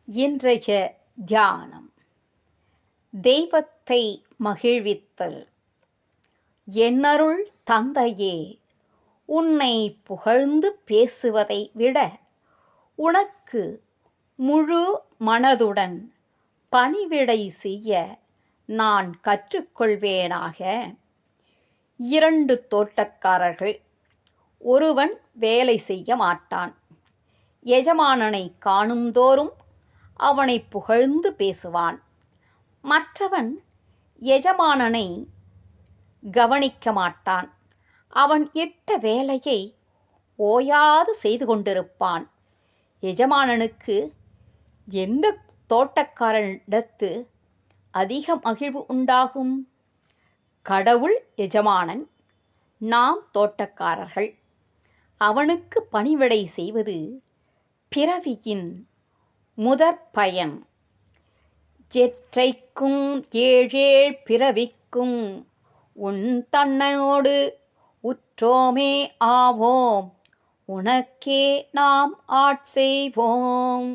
இன்றைய தியானம் தெய்வத்தை மகிழ்வித்தல். என்னருள் தந்தையே, உன்னை புகழ்ந்து பேசுவதை விட உனக்கு முழு மனதுடன் பணிவிடை செய்ய நான் கற்றுக்கொள்வேனாக. 2 தோட்டக்காரர்கள். ஒருவன் வேலை செய்ய மாட்டான். எஜமானனை காணும்தோறும் அவனை புகழ்ந்து பேசுவான். மற்றவன் எஜமானனை கவனிக்க மாட்டான். அவன் இட்ட வேலையை ஓயாது செய்து கொண்டிருப்பான். எஜமானனுக்கு எந்த தோட்டக்காரனிடத்து அதிக மகிழ்வு உண்டாகும்? கடவுள் எஜமானன், நாம் தோட்டக்காரர்கள். அவனுக்கு பணிவிடை செய்வது பிறவியின் முதற் பயன். எற்றைக்கும் ஏழேழ் பிறவிக்கும் உன் தன்னோடு உற்றோமே ஆவோம், உனக்கே நாம் ஆட்செய்வோம்.